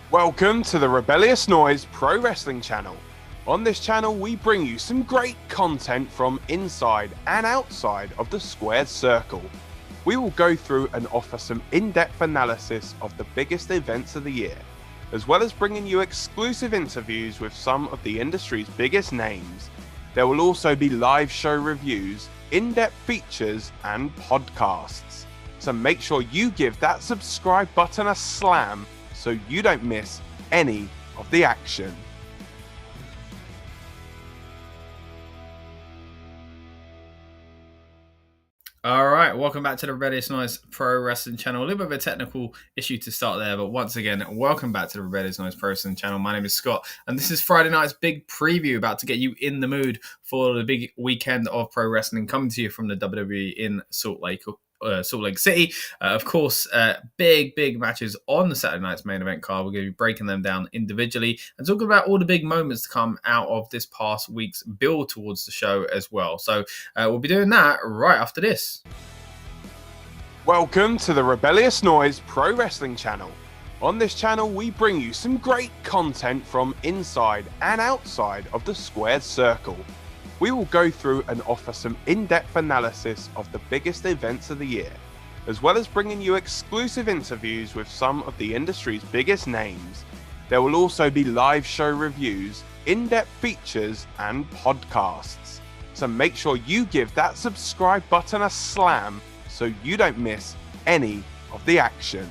Welcome to the Rebellious Noise Pro Wrestling channel. On this channel we bring you some great content from inside and outside of the squared circle. We will go through and offer some in-depth analysis of the biggest events of the year, as well as bringing you exclusive interviews with some of the industry's biggest names. There will also be live show reviews, in-depth features and podcasts. So make sure you give that subscribe button a slam so you don't miss any of the action. All right, welcome back to the Rebellious Noise Pro Wrestling channel. A little bit of a technical issue to start there, but once again, welcome back to the Rebellious Noise Pro Wrestling channel. My name is Scott, and this is Friday night's big preview, about to get you in the mood for the big weekend of pro wrestling coming to you from the WWE in Salt Lake City. Of course, big matches on the Saturday night's main event card. We're going to be breaking them down individually and talking about all the big moments to come out of this past week's build towards the show as well. So we'll be doing that right after this. Welcome to the Rebellious Noise Pro Wrestling channel. On this channel we bring you some great content from inside and outside of the squared circle. We will go through and offer some in-depth analysis of the biggest events of the year, as well as bringing you exclusive interviews with some of the industry's biggest names. There will also be live show reviews, in-depth features and podcasts. So make sure you give that subscribe button a slam so you don't miss any of the action.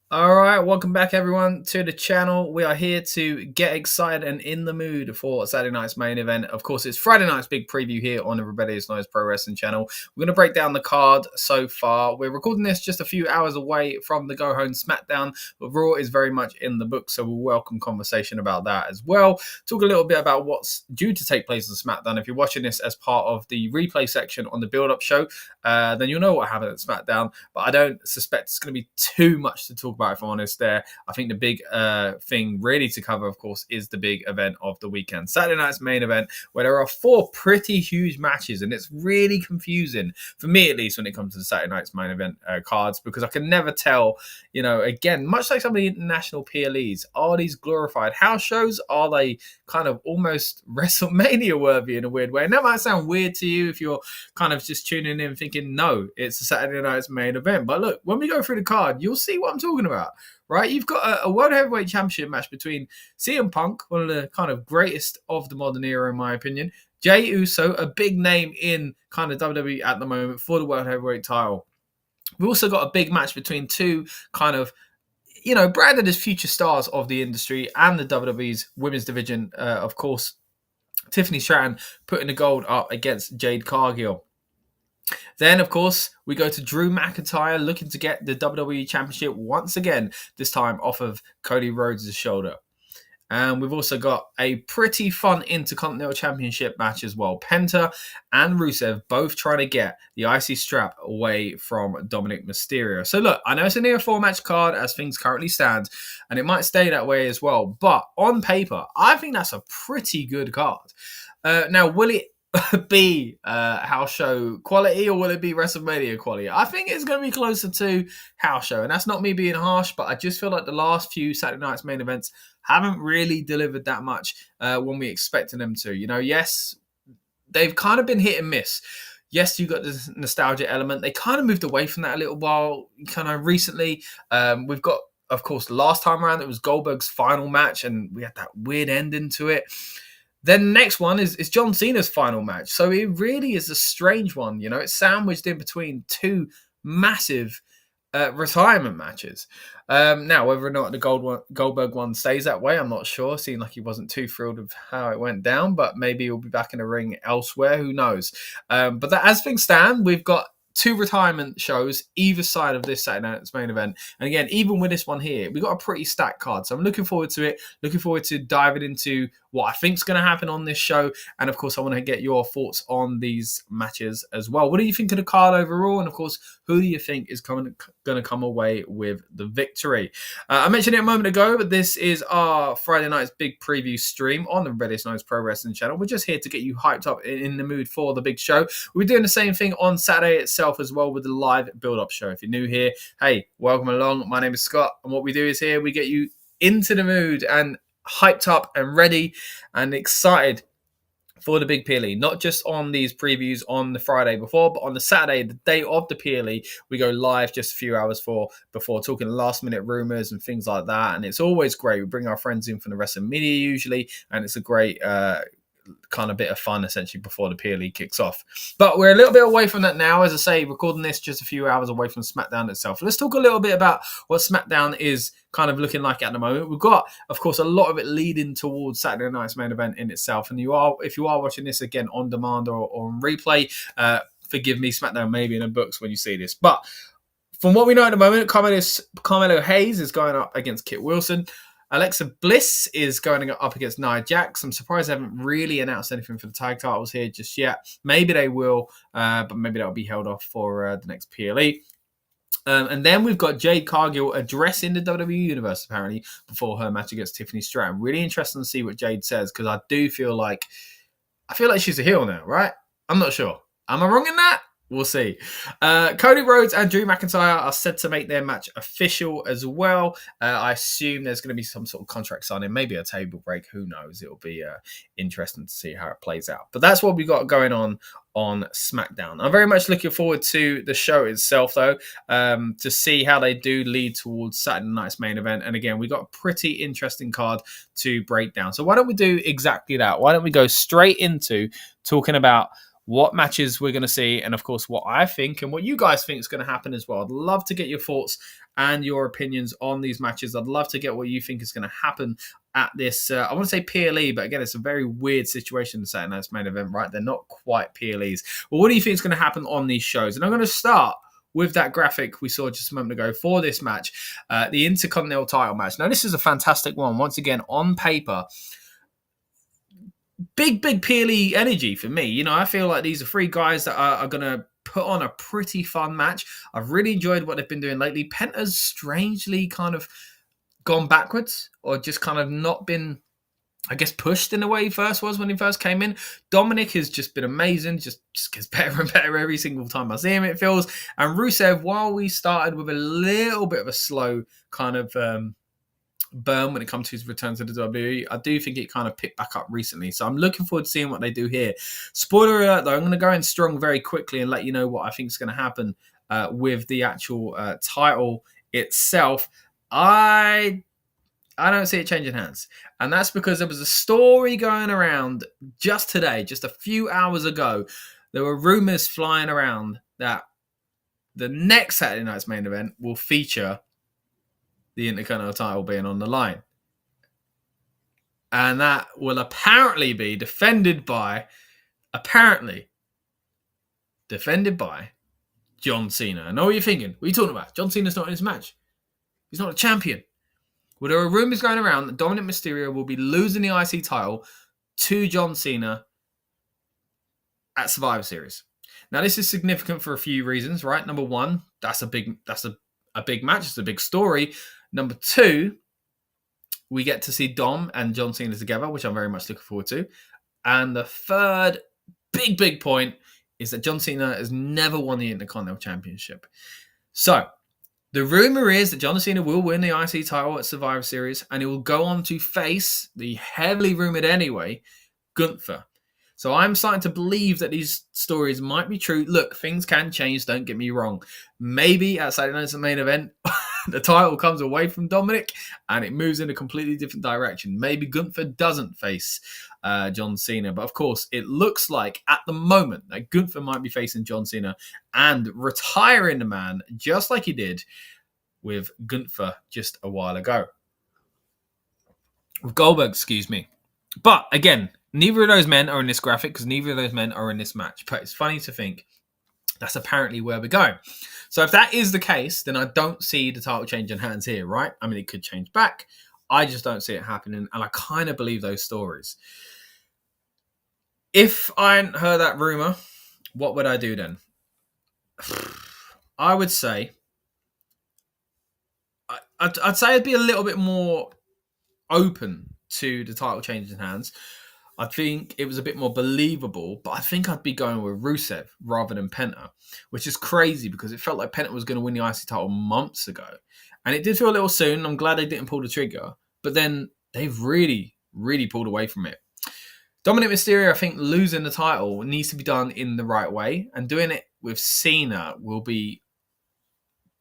All right, welcome back everyone to the channel. We are here to get excited and in the mood for Saturday night's main event. Of course, it's Friday night's big preview here on the Rebellious Noise Pro Wrestling channel. We're going to break down the card so far. We're recording this just a few hours away from the go-home SmackDown, but Raw is very much in the book, so we'll welcome conversation about that as well. Talk a little bit about what's due to take place on SmackDown. If you're watching this as part of the replay section on the build-up show, then you'll know what happened at SmackDown, but I don't suspect it's going to be too much to talk about, if I'm honest there. I think the big thing really to cover, of course, is the big event of the weekend. Saturday night's main event, where there are 4 pretty huge matches, and it's really confusing, for me at least, when it comes to the Saturday night's main event cards, because I can never tell, again, much like some of the international PLEs, are these glorified house shows? Are they kind of almost WrestleMania worthy in a weird way? And that might sound weird to you if you're kind of just tuning in thinking, no, it's a Saturday night's main event. But look, when we go through the card, you'll see what I'm talking about, right? You've got a World Heavyweight Championship match between CM Punk, one of the kind of greatest of the modern era, in my opinion, Jey Uso, a big name in kind of WWE at the moment, for the World Heavyweight title. We've also got a big match between two kind of, branded as future stars of the industry and the WWE's women's division. Of course, Tiffany Stratton putting the gold up against Jade Cargill. Then, of course, we go to Drew McIntyre looking to get the WWE Championship once again, this time off of Cody Rhodes' shoulder. And we've also got a pretty fun Intercontinental Championship match as well. Penta and Rusev both trying to get the IC strap away from Dominic Mysterio. So look, I know it's only a 4-match card as things currently stand, and it might stay that way as well. But on paper, I think that's a pretty good card. Now, will it be house show quality, or will it be WrestleMania quality? I think it's going to be closer to house show, and that's not me being harsh, but I just feel like the last few Saturday night's main events haven't really delivered that much when we expected them to. Yes, they've kind of been hit and miss. Yes, you got this nostalgia element. They kind of moved away from that a little while, kind of recently. We've got, of course, last time around it was Goldberg's final match, and we had that weird ending to it. Then the next one is John Cena's final match. So it really is a strange one. It's sandwiched in between 2 massive retirement matches. Now, whether or not the Goldberg one stays that way, I'm not sure. Seemed like he wasn't too thrilled with how it went down, but maybe he'll be back in the ring elsewhere. Who knows? But as things stand, we've got 2 retirement shows either side of this Saturday night's main event. And again, even with this one here, we've got a pretty stacked card. So I'm looking forward to it. Looking forward to diving into what I think is going to happen on this show. And of course, I want to get your thoughts on these matches as well. What do you think of the card overall? And of course, who do you think is going to come away with the victory? I mentioned it a moment ago, but this is our Friday night's big preview stream on the Rebellious Noise Pro Wrestling channel. We're just here to get you hyped up in the mood for the big show. We're doing the same thing on Saturday itself. itself as well with the live build-up show. If you're new here, hey, welcome along. My name is Scott, and what we do is here we get you into the mood and hyped up and ready and excited for the big PLE, not just on these previews on the Friday before, but on the Saturday, the day of the PLE, we go live just a few hours before talking last minute rumors and things like that. And it's always great. We bring our friends in from the wrestling media usually, and it's a great kind of bit of fun essentially before the PLE kicks off. But we're a little bit away from that now. As I say, recording this just a few hours away from SmackDown itself. Let's talk a little bit about what SmackDown is kind of looking like at the moment. We've got, of course, a lot of it leading towards Saturday night's main event in itself. And if you are watching this again on demand or on replay, forgive me, SmackDown may be in the books when you see this. But from what we know at the moment, Carmelo Hayes is going up against Kit Wilson. Alexa Bliss is going up against Nia Jax. I'm surprised they haven't really announced anything for the tag titles here just yet. Maybe they will, but maybe that'll be held off for the next PLE. And then we've got Jade Cargill addressing the WWE Universe, apparently, before her match against Tiffany Stratton. Really interesting to see what Jade says, because I feel like she's a heel now, right? I'm not sure. Am I wrong in that? We'll see. Cody Rhodes and Drew McIntyre are said to make their match official as well. I assume there's going to be some sort of contract signing, maybe a table break. Who knows? It'll be interesting to see how it plays out. But that's what we got going on SmackDown. I'm very much looking forward to the show itself, though, to see how they do lead towards Saturday night's main event. And again, we got a pretty interesting card to break down. So why don't we do exactly that? Why don't we go straight into talking about what matches we're going to see, and of course what I think and what you guys think is going to happen as well. I'd love to get your thoughts and your opinions on these matches. I'd love to get what you think is going to happen at this, I want to say PLE, but again, it's a very weird situation to Saturday night's main event, right? They're not quite PLEs. Well, what do you think is going to happen on these shows? And I'm going to start with that graphic we saw just a moment ago for this match, the Intercontinental title match. Now, this is a fantastic one. Once again, on paper, big PLE energy for me. You know, I feel like these are three guys that are going to put on a pretty fun match. I've really enjoyed what they've been doing lately. Penta's strangely kind of gone backwards, or just kind of not been, I guess, pushed in the way he first was when he first came in. Dominic has just been amazing, just gets better and better every single time I see him, it feels. And Rusev, while we started with a little bit of a slow kind of burn when it comes to his return to the WWE, I do think it kind of picked back up recently. So I'm looking forward to seeing what they do here. Spoiler alert, though, I'm going to go in strong very quickly and let you know what I think is going to happen with the actual title itself. I don't see it changing hands. And that's because there was a story going around just today, just a few hours ago. There were rumors flying around that the next Saturday night's main event will feature the Intercontinental title being on the line. And that will apparently be defended by John Cena. I know what you're thinking. What are you talking about? John Cena's not in this match. He's not a champion. Well, there are rumors going around that Dominic Mysterio will be losing the IC title to John Cena at Survivor Series. Now, this is significant for a few reasons, right? Number one, that's a big match. It's a big story. Number two, we get to see Dom and John Cena together, which I'm very much looking forward to. And the third big point is that John Cena has never won the Intercontinental Championship. So, the rumor is that John Cena will win the IC title at Survivor Series, and he will go on to face the heavily rumored anyway, Gunther. So I'm starting to believe that these stories might be true. Look, things can change, don't get me wrong. Maybe at Saturday night's main event, the title comes away from Dominic and it moves in a completely different direction. Maybe Gunther doesn't face John Cena. But of course, it looks like at the moment that Gunther might be facing John Cena and retiring the man just like he did with Gunther just a while ago. With Goldberg, excuse me. But again, neither of those men are in this graphic because neither of those men are in this match. But it's funny to think that's apparently where we're going. So if that is the case, then I don't see the title changing hands here, right? I mean, it could change back. I just don't see it happening. And I kind of believe those stories. If I hadn't heard that rumor, what would I do then? I would say, I'd say I'd be a little bit more open to the title changing hands. I think it was a bit more believable, but I think I'd be going with Rusev rather than Penta, which is crazy because it felt like Penta was going to win the IC title months ago. And it did feel a little soon. I'm glad they didn't pull the trigger, but then they've really, really pulled away from it. Dominic Mysterio, I think losing the title needs to be done in the right way, and doing it with Cena will be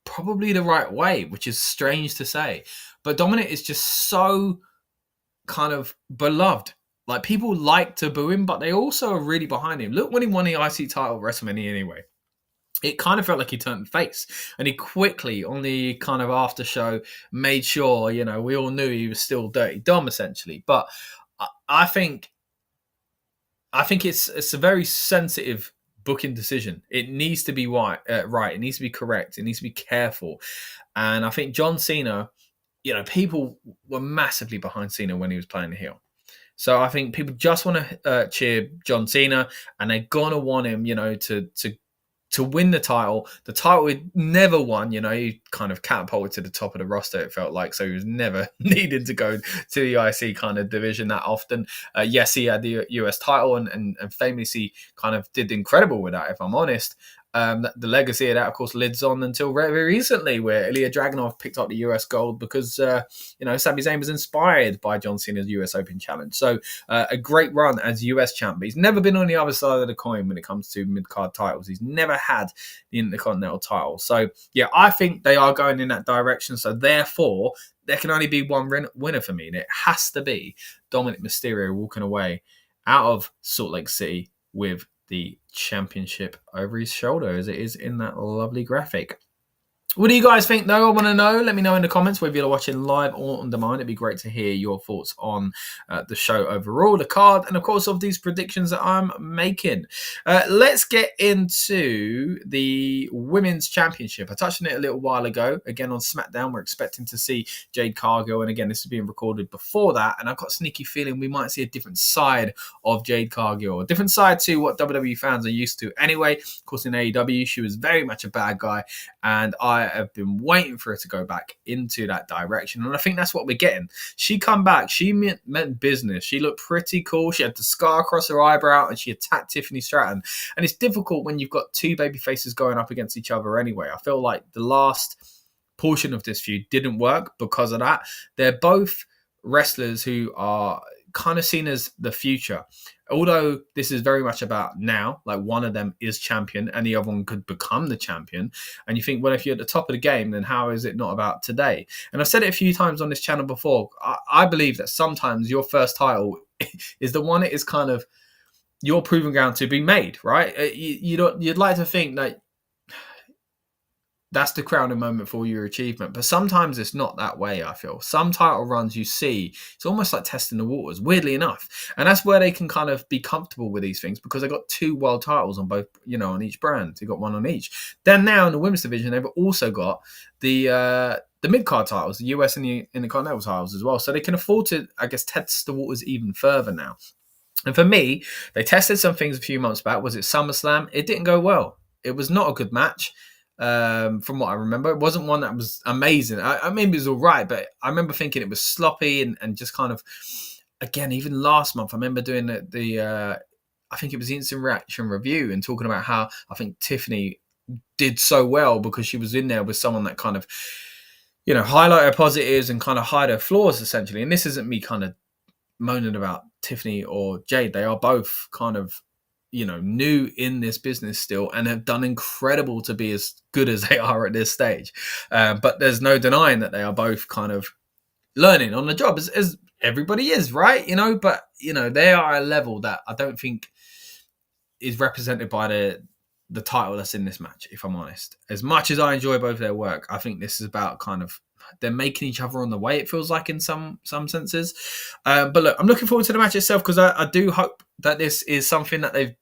probably the right way, which is strange to say. But Dominic is just so kind of beloved. Like, people like to boo him, but they also are really behind him. Look when he won the IC title at WrestleMania anyway. It kind of felt like he turned face, and he quickly, on the kind of after show, made sure, we all knew he was still Dirty Dom, essentially. But I think it's a very sensitive booking decision. It needs to be right. It needs to be correct. It needs to be careful. And I think John Cena, people were massively behind Cena when he was playing the heel. So I think people just want to cheer John Cena, and they're gonna want him, to win the title. The title he never won, he kind of catapulted to the top of the roster, it felt like. So he was never needed to go to the IC kind of division that often. Yes, he had the US title and famously kind of did incredible with that, if I'm honest. The legacy of that, of course, lives on until very recently, where Ilya Dragunov picked up the US gold because, Sami Zayn was inspired by John Cena's US Open challenge. So a great run as US champ. But he's never been on the other side of the coin when it comes to mid-card titles. He's never had the Intercontinental title. So, yeah, I think they are going in that direction. So, therefore, there can only be one winner for me. And it has to be Dominic Mysterio walking away out of Salt Lake City with the championship over his shoulder, as it is in that lovely graphic. What do you guys think, though? I want to know. Let me know in the comments, whether you're watching live or on demand. It'd be great to hear your thoughts on the show overall, the card, and, of course, of these predictions that I'm making. Let's get into the Women's Championship. I touched on it a little while ago. Again, on SmackDown, we're expecting to see Jade Cargill. And, again, this is being recorded before that. And I've got a sneaky feeling we might see a different side of Jade Cargill. A different side to what WWE fans are used to. Anyway, of course, in AEW, she was very much a bad guy. And I have been waiting for her to go back into that direction, and I think that's what we're getting. She come back, she meant business. She looked pretty cool. She had the scar across her eyebrow, and she attacked Tiffany Stratton. And it's difficult when you've got two baby faces going up against each other anyway. I feel like the last portion of this feud didn't work because of that. They're both wrestlers who are kind of seen as the future. Although this is very much about now, like one of them is champion and the other one could become the champion. And you think, well, if you're at the top of the game, then how is it not about today? And I've said it a few times on this channel before. I believe that sometimes your first title is the one that is kind of your proving ground to be made, right? You'd like to think that that's the crowning moment for your achievement. But sometimes it's not that way, I feel. Some title runs you see, it's almost like testing the waters, weirdly enough. And that's where they can kind of be comfortable with these things because they got two world titles on both, on each brand. They got one on each. Then now in the women's division, they've also got the mid-card titles, the US and the Intercontinental titles as well. So they can afford to, I guess, test the waters even further now. And for me, they tested some things a few months back. Was it SummerSlam? It didn't go well. It was not a good match. From what I remember, it wasn't one that was amazing. I mean, it was all right, but I remember thinking it was sloppy and just kind of, again, even last month, I remember doing the I think it was the Instant Reaction review and talking about how I think Tiffany did so well because she was in there with someone that kind of, highlight her positives and kind of hide her flaws, essentially. And this isn't me kind of moaning about Tiffany or Jade. They are both kind of, new in this business still and have done incredible to be as good as they are at this stage. But there's no denying that they are both kind of learning on the job as everybody is, right? But, they are a level that I don't think is represented by the title that's in this match, if I'm honest. As much as I enjoy both their work, I think this is about kind of they're making each other on the way, it feels like, in some senses. But look, I'm looking forward to the match itself because I do hope that this is something that they've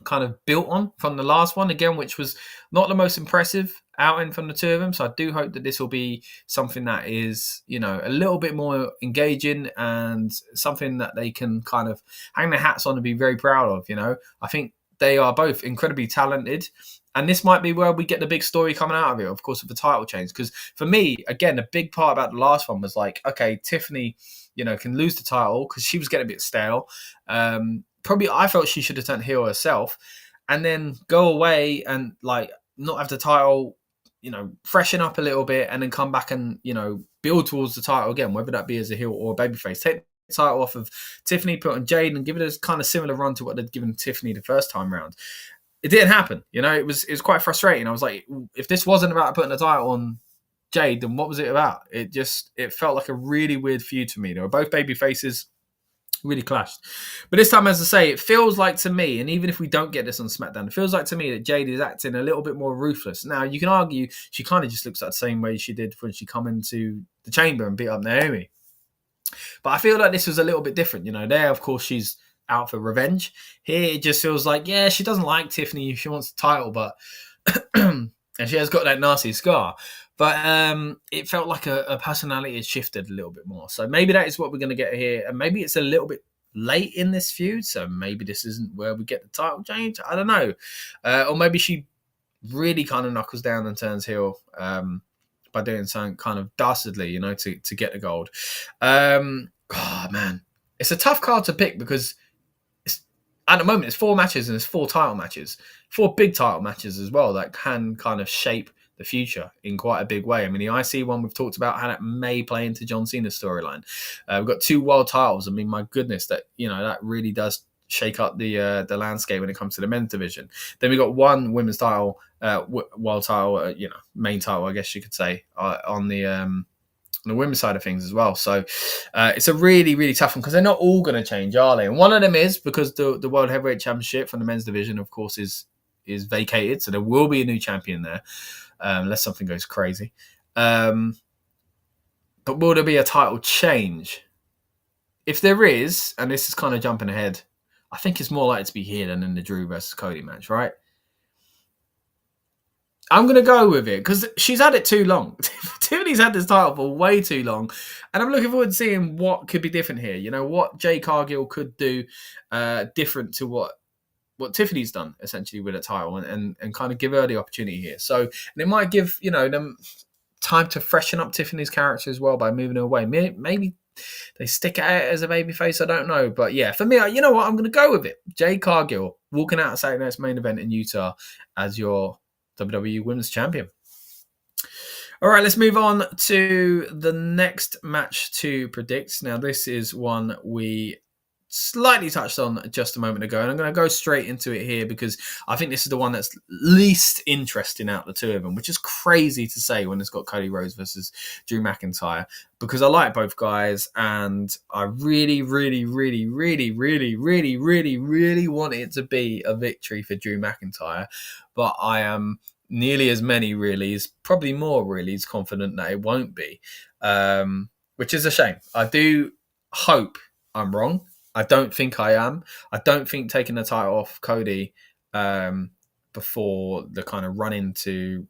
kind of built on from the last one, again, which was not the most impressive outing from the two of them. So I do hope that this will be something that is, a little bit more engaging and something that they can kind of hang their hats on and be very proud of. I think they are both incredibly talented. And this might be where we get the big story coming out of it, of course, with the title change. Because for me, again, a big part about the last one was like, okay, Tiffany, can lose the title because she was getting a bit stale. Probably I felt she should have turned heel herself and then go away and like not have the title, freshen up a little bit and then come back and, build towards the title again, whether that be as a heel or a babyface. Take the title off of Tiffany, put on Jade and give it a kind of similar run to what they'd given Tiffany the first time round. It didn't happen. It was quite frustrating. I was like, if this wasn't about putting the title on Jade, then what was it about? It felt like a really weird feud to me. They were both baby faces, really clashed. But this time, as I say, it feels like to me, and even if we don't get this on SmackDown, it feels like to me that Jade is acting a little bit more ruthless. Now, you can argue she kind of just looks like the same way she did when she come into the chamber and beat up Naomi. But I feel like this was a little bit different. There, of course, she's out for revenge. Here, it just feels like, yeah, she doesn't like Tiffany. She wants the title, but and she has got that nasty scar. But it felt like a personality had shifted a little bit more. So maybe that is what we're going to get here. And maybe it's a little bit late in this feud. So maybe this isn't where we get the title change. I don't know. Or maybe she really kind of knuckles down and turns heel by doing something kind of dastardly, to get the gold. Oh, man. It's a tough card to pick because at the moment it's 4 matches and it's 4 title matches. 4 big title matches as well that can kind of shape the future in quite a big way. I mean, the IC one we've talked about how that may play into John Cena's storyline. We've got 2 world titles. I mean, my goodness, that that really does shake up the landscape when it comes to the men's division. Then we got 1 women's title, world title, main title, I guess you could say, on the women's side of things as well. So it's a really, really tough one because they're not all going to change, are they? And one of them is because the World Heavyweight Championship from the men's division, of course, is vacated. So there will be a new champion there. Unless something goes crazy. But will there be a title change? If there is, and this is kind of jumping ahead, I think it's more likely to be here than in the Drew versus Cody match, right? I'm going to go with it because she's had it too long. Tiffany's had this title for way too long. And I'm looking forward to seeing what could be different here. What Jade Cargill could do different to what Tiffany's done essentially with a title and kind of give her the opportunity here. So and it might give, them time to freshen up Tiffany's character as well by moving her away. Maybe they stick at it as a babyface. I don't know. But yeah, for me, you know what? I'm going to go with it. Jade Cargill walking out of Saturday night's main event in Utah as your WWE Women's Champion. All right, let's move on to the next match to predict. Now, this is one we slightly touched on just a moment ago, and I'm going to go straight into it here because I think this is the one that's least interesting out of the two of them, which is crazy to say when it's got Cody Rhodes versus Drew McIntyre, because I like both guys and I really, really, really, really, really, really, really, really want it to be a victory for Drew McIntyre, but I am nearly as many reallys, probably more reallys, confident that it won't be, which is a shame. I do hope I'm wrong. I don't think I am. I don't think taking the title off Cody before the kind of run into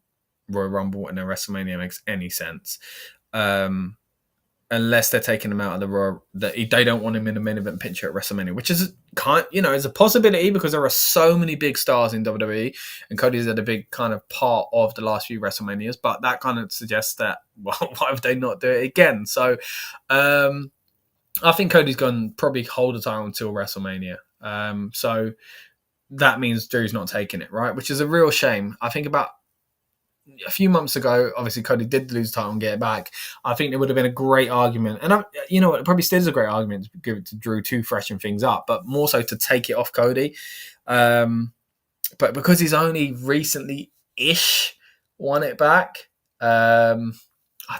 Royal Rumble and then WrestleMania makes any sense. Unless they're taking him out of the Royal, they don't want him in the main event picture at WrestleMania, which is is a possibility because there are so many big stars in WWE and Cody's had a big kind of part of the last few WrestleManias, but that kind of suggests that, well, why would they not do it again? So, I think Cody's going to probably hold the title until WrestleMania. So that means Drew's not taking it, right? Which is a real shame. I think about a few months ago, obviously Cody did lose the title and get it back. I think there would have been a great argument. And it probably still is a great argument to give it to Drew to freshen things up, but more so to take it off Cody. But because he's only recently-ish won it back, I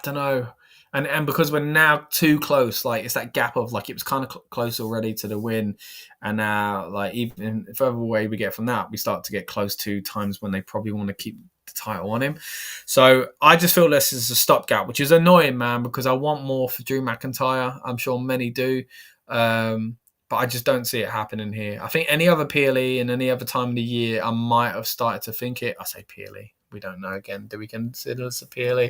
don't know. And because we're now too close, like it's that gap of like it was kind of close already to the win, and now like even further away we get from that, we start to get close to times when they probably want to keep the title on him. So I just feel this is a stopgap, which is annoying, man, because I want more for Drew McIntyre. I'm sure many do, but I just don't see it happening here. I think any other PLE and any other time of the year, I might have started to think it. I say PLE, we don't know again. Do we consider this a PLE?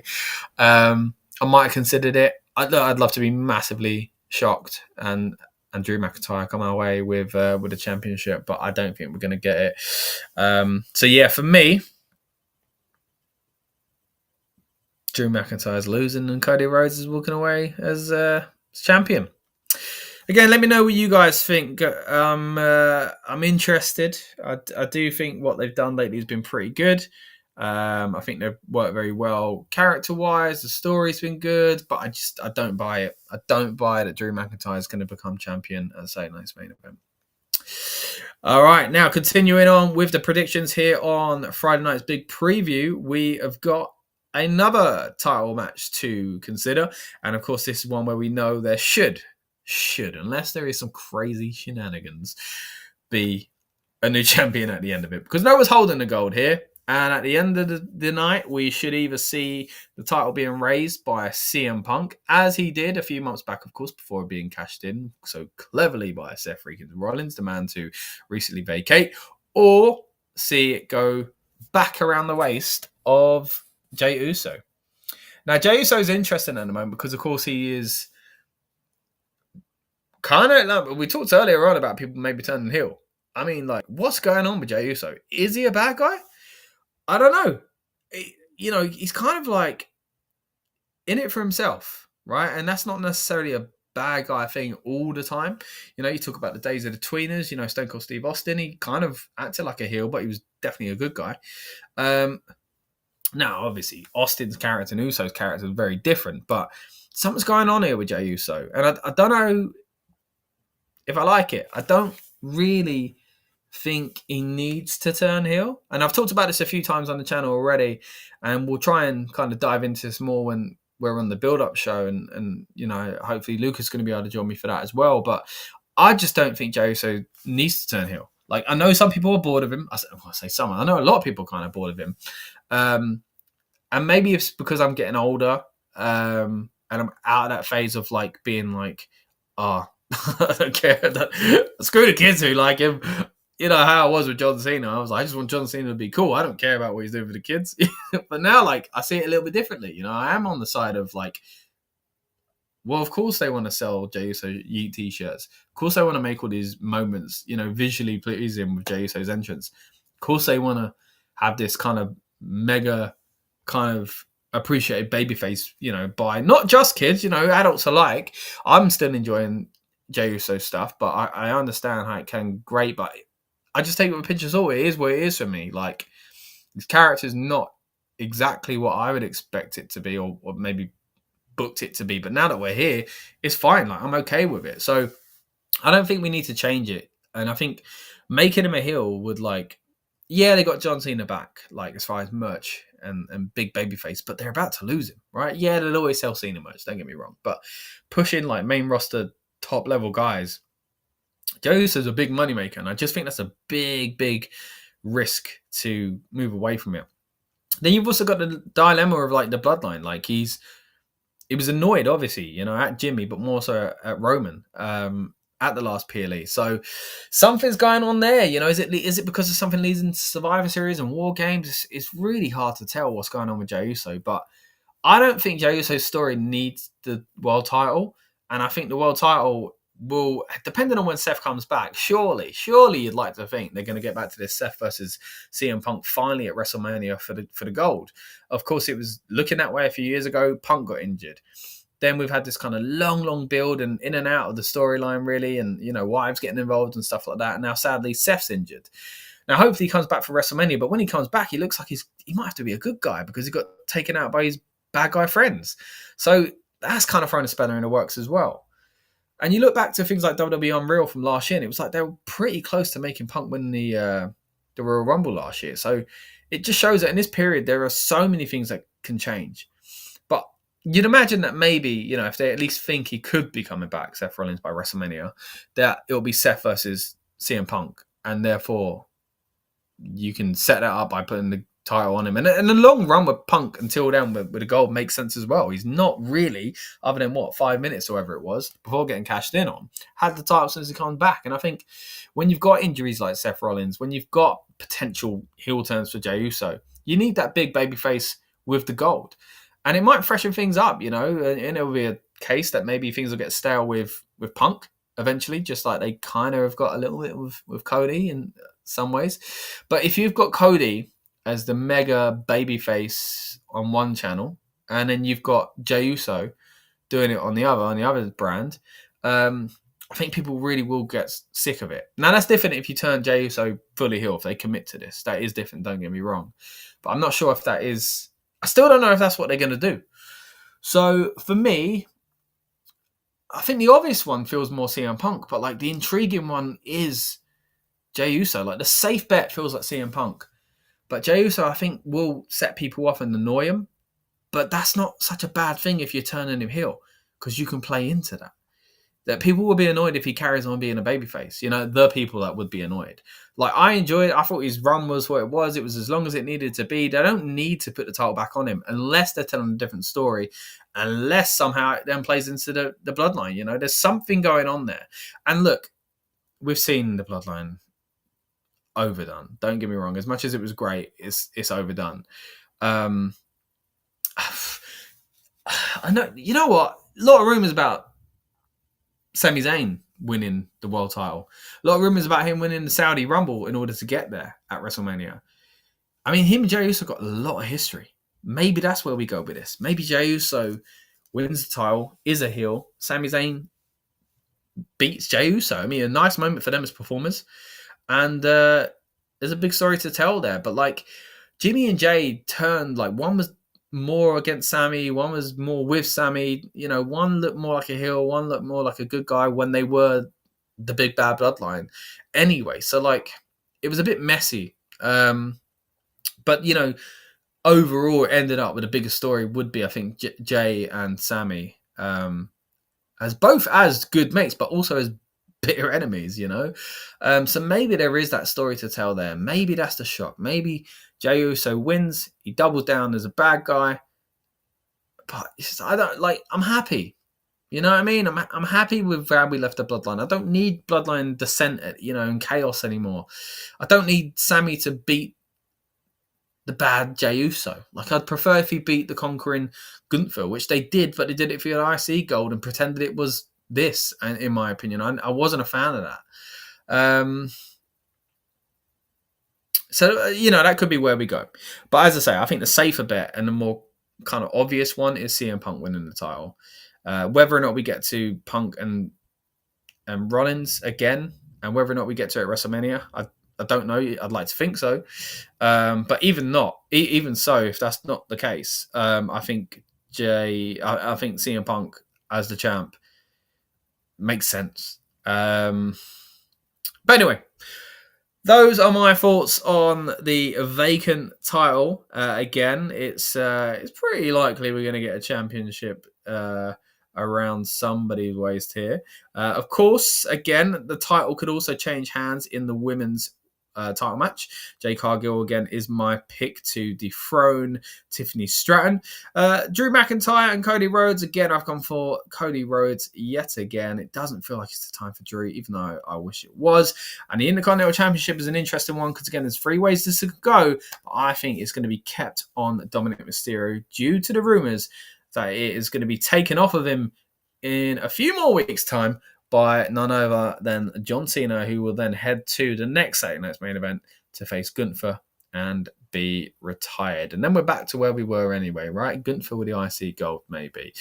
I might have considered it. I'd love to be massively shocked and Drew McIntyre come our way with a championship, but I don't think we're going to get it. So yeah, for me, Drew McIntyre's losing and Cody Rhodes is walking away as champion. Again, let me know what you guys think. I'm interested. I do think what they've done lately has been pretty good. I think they've worked very well character-wise. The story's been good, but I don't buy it. I don't buy that Drew McIntyre is going to become champion at Saturday Night's Main Event. All right, now continuing on with the predictions here on Friday night's big preview, we have got another title match to consider, and of course, this is one where we know there should, unless there is some crazy shenanigans, be a new champion at the end of it, because no one's holding the gold here. And at the end of the night, we should either see the title being raised by CM Punk, as he did a few months back, of course, before being cashed in so cleverly by Seth freaking Rollins, the man to recently vacate, or see it go back around the waist of Jey Uso. Now, Jey Uso is interesting at the moment because, of course, he is kind of... We talked earlier on about people maybe turning heel. I mean, like, what's going on with Jey Uso? Is he a bad guy? I don't know. He's kind of like in it for himself, right? And that's not necessarily a bad guy thing all the time. You talk about the days of the tweeners, Stone Cold Steve Austin, he kind of acted like a heel, but he was definitely a good guy. Now, obviously, Austin's character and Uso's character is very different, but something's going on here with Jey Uso. And I don't know if I like it. I don't really think he needs to turn heel. And I've talked about this a few times on the channel already, and we'll try and kind of dive into this more when we're on the build-up show, and hopefully Luca's going to be able to join me for that as well. But I just don't think Jey Uso needs to turn heel. Like, I know some people are bored of him. I say some. I know a lot of people are kind of bored of him. And maybe it's because I'm getting older, and I'm out of that phase of like being like, I don't care. Screw the kids who like him. How I was with John Cena. I was like, I just want John Cena to be cool. I don't care about what he's doing for the kids. But now, like, I see it a little bit differently. I am on the side of like, well, of course they want to sell Jey Uso Yeet t-shirts. Of course they want to make all these moments, visually pleasing with Jey Uso's entrance. Of course they want to have this kind of mega kind of appreciated babyface, by not just kids, adults alike. I'm still enjoying Jey Uso stuff, but I understand how it can great, but I just take it with a pinch of salt. It is what it is for me. Like, his character's not exactly what I would expect it to be, or maybe booked it to be. But now that we're here, it's fine. Like, I'm okay with it. So I don't think we need to change it. And I think making him a heel would, like, yeah, they got John Cena back, like, as far as merch and big babyface, but they're about to lose him, right? Yeah, they'll always sell Cena merch, don't get me wrong. But pushing, like, main roster top level guys, Jey Uso's a big moneymaker, and I just think that's a big, big risk to move away from it. Then you've also got the dilemma of like the bloodline. Like, he was annoyed, obviously, at Jimmy, but more so at Roman at the last PLE. So something's going on there. Is it because of something leading to Survivor Series and War Games? It's really hard to tell what's going on with Jey Uso, but I don't think Jey Uso's story needs the world title, and I think the world title will, depending on when Seth comes back, surely you'd like to think they're going to get back to this Seth versus CM Punk finally at WrestleMania for the gold. Of course, it was looking that way a few years ago. Punk got injured. Then we've had this kind of long build and in and out of the storyline, really, and wives getting involved and stuff like that. And now, sadly, Seth's injured. Now, hopefully, he comes back for WrestleMania. But when he comes back, he looks like he might have to be a good guy because he got taken out by his bad guy friends. So that's kind of throwing a spanner in the works as well. And you look back to things like WWE Unreal from last year, and it was like they were pretty close to making Punk win the Royal Rumble last year. So it just shows that in this period, there are so many things that can change. But you'd imagine that maybe, if they at least think he could be coming back, Seth Rollins, by WrestleMania, that it'll be Seth versus CM Punk. And therefore, you can set that up by putting the title on him. And the long run with Punk until then with the gold makes sense as well. He's not really, other than 5 minutes or whatever it was, before getting cashed in on, had the title since he comes back. And I think when you've got injuries like Seth Rollins, when you've got potential heel turns for Jey Uso, you need that big baby face with the gold. And it might freshen things up, and it'll be a case that maybe things will get stale with Punk eventually, just like they kind of have got a little bit with Cody in some ways. But if you've got Cody as the mega babyface on one channel, and then you've got Jey Uso doing it on the other brand, I think people really will get sick of it. Now, that's different if you turn Jey Uso fully heel, if they commit to this. That is different, don't get me wrong. But I'm not sure if that is... I still don't know if that's what they're going to do. So, for me, I think the obvious one feels more CM Punk, but like the intriguing one is Jey Uso. Like the safe bet feels like CM Punk. But Jey Uso, I think, will set people off and annoy them. But that's not such a bad thing if you're turning him heel, because you can play into that. That people will be annoyed if he carries on being a babyface. You know, the people that would be annoyed. Like, I enjoyed it. I thought his run was what it was. It was as long as it needed to be. They don't need to put the title back on him unless they're telling a different story. Unless somehow it then plays into the bloodline. You know, there's something going on there. And look, we've seen the bloodline overdone. Don't get me wrong. As much as it was great, it's overdone. I know. You know what? A lot of rumors about Sami Zayn winning the world title. A lot of rumors about him winning the Saudi Rumble in order to get there at WrestleMania. I mean, him and Jey Uso got a lot of history. Maybe that's where we go with this. Maybe Jey Uso wins the title, is a heel. Sami Zayn beats Jey Uso. I mean, a nice moment for them as performers. And there's a big story to tell there. But like, Jimmy and Jay turned, like, one was more against Sammy, one was more with Sammy. You know, one looked more like a heel, one looked more like a good guy when they were the big bad bloodline. Anyway, so like, it was a bit messy. But, you know, overall, it ended up with a bigger story would be, I think, Jay and Sammy as both as good mates, but also as bitter enemies, you know? So maybe there is that story to tell there. Maybe that's the shock. Maybe Jey Uso wins. He doubles down as a bad guy. But it's just, I'm happy. You know what I mean? I'm happy with how we left the bloodline. I don't need bloodline descent, you know, and chaos anymore. I don't need Sammy to beat the bad Jey Uso. Like, I'd prefer if he beat the conquering Gunther, which they did, but they did it for an IC gold and pretended it was this, and in my opinion. I wasn't a fan of that. So, you know, that could be where we go. But as I say, I think the safer bet and the more kind of obvious one is CM Punk winning the title. Whether or not we get to Punk and Rollins again, and whether or not we get to it at WrestleMania, I don't know. I'd like to think so. But even so, if that's not the case, I think I think CM Punk as the champ makes sense. But anyway, those are my thoughts on the vacant title. Again, it's pretty likely we're going to get a championship around somebody's waist here. Of course, again, the title could also change hands in the women's title match. Jade Cargill again is my pick to dethrone Tiffany Stratton. Drew McIntyre and Cody Rhodes, again, I've gone for Cody Rhodes yet again. It doesn't feel like it's the time for Drew, even though I wish it was. And the Intercontinental Championship is an interesting one because, again, there's 3 ways this could go. But I think it's going to be kept on Dominic Mysterio due to the rumors that it is going to be taken off of him in a few more weeks' time by none other than John Cena, who will then head to the next Saturday Night's Main Event to face Gunther and be retired. And then we're back to where we were anyway, right? Gunther with the IC gold, maybe.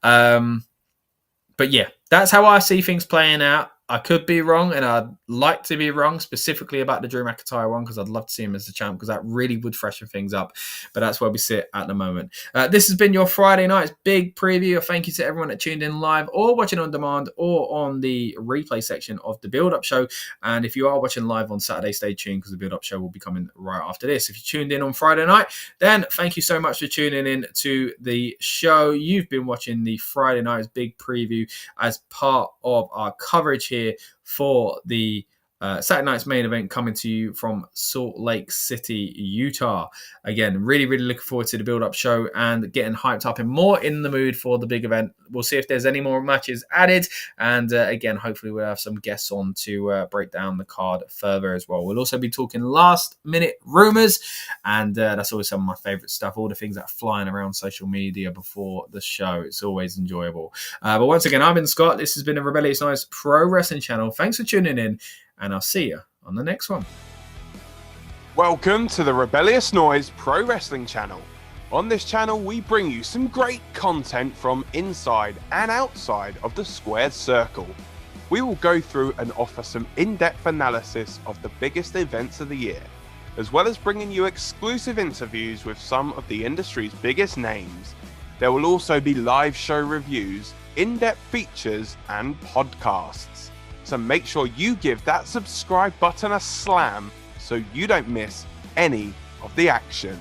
But yeah, that's how I see things playing out. I could be wrong, and I'd like to be wrong, specifically about the Drew McIntyre one, because I'd love to see him as the champ, because that really would freshen things up. But that's where we sit at the moment. This has been your Friday night's big preview. Thank you to everyone that tuned in live or watching on demand or on the replay section of the build-up show. And if you are watching live on Saturday, stay tuned, because the build-up show will be coming right after this. If you tuned in on Friday night, then thank you so much for tuning in to the show. You've been watching the Friday night's big preview as part of our coverage here for the Saturday Night's Main Event, coming to you from Salt Lake City, Utah. Again, really, really looking forward to the build-up show and getting hyped up and more in the mood for the big event. We'll see if there's any more matches added. And again, hopefully we'll have some guests on to break down the card further as well. We'll also be talking last-minute rumors. And that's always some of my favorite stuff. All the things that are flying around social media before the show. It's always enjoyable. But once again, I've been Scott. This has been a Rebellious Noise Pro Wrestling channel. Thanks for tuning in, and I'll see you on the next one. Welcome to the Rebellious Noise Pro Wrestling channel. On this channel, we bring you some great content from inside and outside of the squared circle. We will go through and offer some in-depth analysis of the biggest events of the year, as well as bringing you exclusive interviews with some of the industry's biggest names. There will also be live show reviews, in-depth features, and podcasts. So make sure you give that subscribe button a slam so you don't miss any of the action.